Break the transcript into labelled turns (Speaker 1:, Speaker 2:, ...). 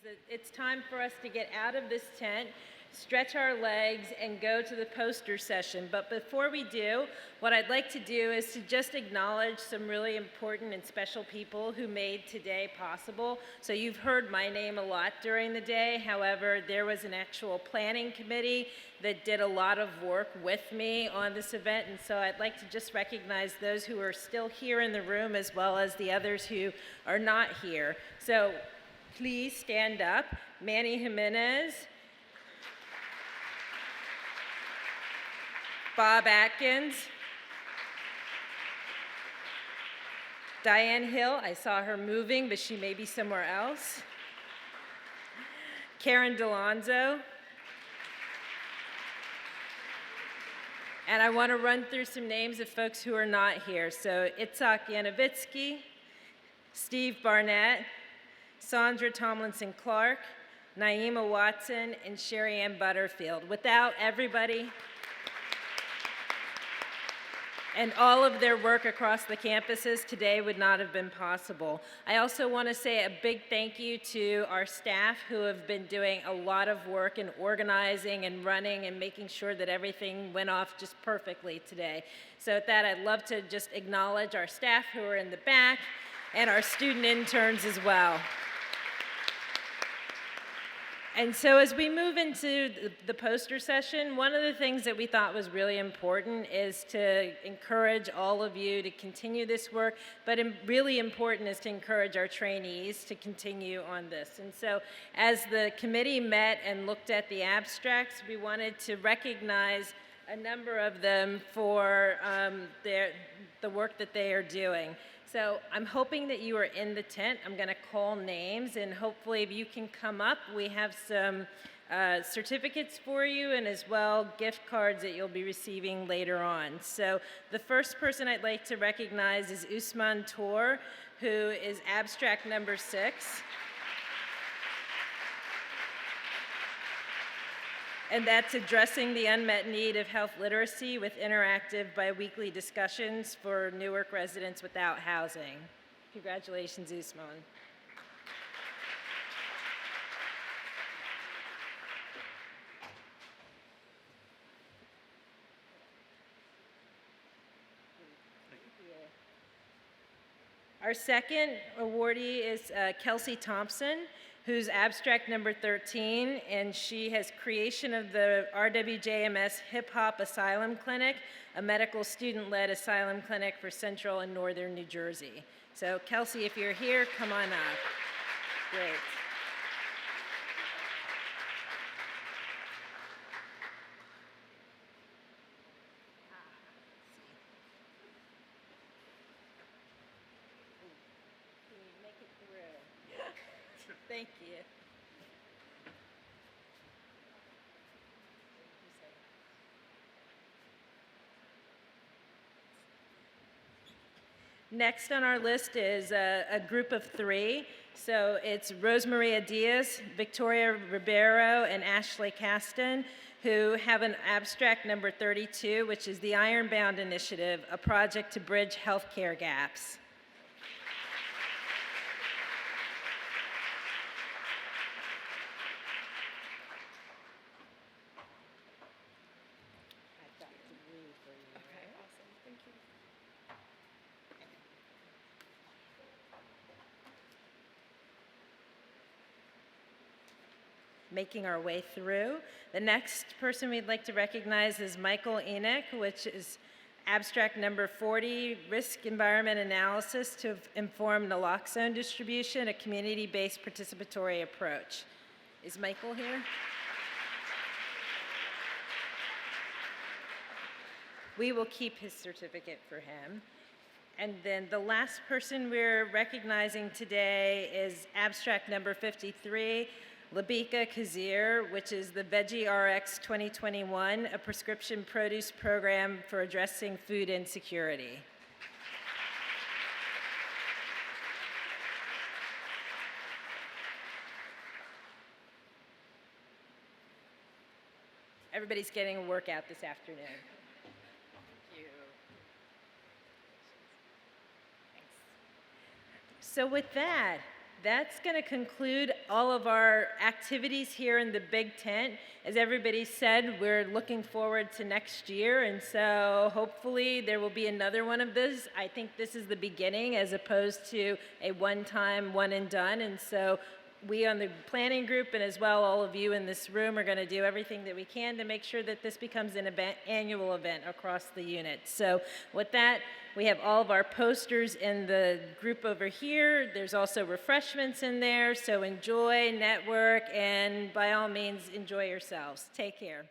Speaker 1: that it's time for us to get out of this tent, stretch our legs, and go to the poster session. But before we do, what I'd like to do is to just acknowledge some really important and special people who made today possible. So you've heard my name a lot during the day. However, there was an actual planning committee that did a lot of work with me on this event. And so I'd like to just recognize those who are still here in the room as well as the others who are not here. So please stand up. Manny Jimenez, Bob Atkins, Diane Hill, I saw her moving, but she may be somewhere else. Karen Delonzo. And I want to run through some names of folks who are not here. So Itzhak Yanovitsky, Steve Barnett, Sandra Tomlinson Clark, Naima Watson, and Sherry Ann Butterfield. Without everybody and all of their work across the campuses, today would not have been possible. I also want to say a big thank you to our staff who have been doing a lot of work in organizing and running and making sure that everything went off just perfectly today. So with that, I'd love to just acknowledge our staff who are in the back and our student interns as well. And so as we move into the poster session, one of the things that we thought was really important is to encourage all of you to continue this work, but really important is to encourage our trainees to continue on this. And so as the committee met and looked at the abstracts, we wanted to recognize a number of them for the work that they are doing. So I'm hoping that you are in the tent. I'm going to call names, and hopefully if you can come up, we have some certificates for you and as well gift cards that you'll be receiving later on. So the first person I'd like to recognize is Usman Toor, who is abstract number 6. And that's addressing the unmet need of health literacy with interactive biweekly discussions for Newark residents without housing. Congratulations, Usman. Our second awardee is Kelsey Thompson, who's abstract number 13, and she has creation of the RWJMS HIPHOP-Asylum Clinic, a medical student-led asylum clinic for central and northern New Jersey. So Kelsey, if you're here, come on up. Great. Thank you. Next on our list is a group of 3. So it's Rosamaria Diaz, Victoria Ribeiro, and Ashley Castan, who have an abstract number 32, which is the Ironbound Initiative, a project to bridge healthcare gaps. Making our way through. The next person we'd like to recognize is Michael Enich, which is abstract number 40, Risk Environment Analysis to Inform Naloxone Distribution, a community-based participatory approach. Is Michael here? We will keep his certificate for him. And then the last person we're recognizing today is abstract number 53, Labeeqa Khizir, which is the Veggie RX 2021, a prescription produce program for addressing food insecurity. Everybody's getting a workout this afternoon. Thank you. Thanks. So with that, That's going to conclude all of our activities here in the big tent. As everybody said, we're looking forward to next year, and so hopefully there will be another one of this. I think this is the beginning as opposed to a one-time, one and done, and so we on the planning group and as well all of you in this room are going to do everything that we can to make sure that this becomes an annual event across the unit. So with that, we have all of our posters in the group over here. There's also refreshments in there, so enjoy, network, and by all means, enjoy yourselves. Take care.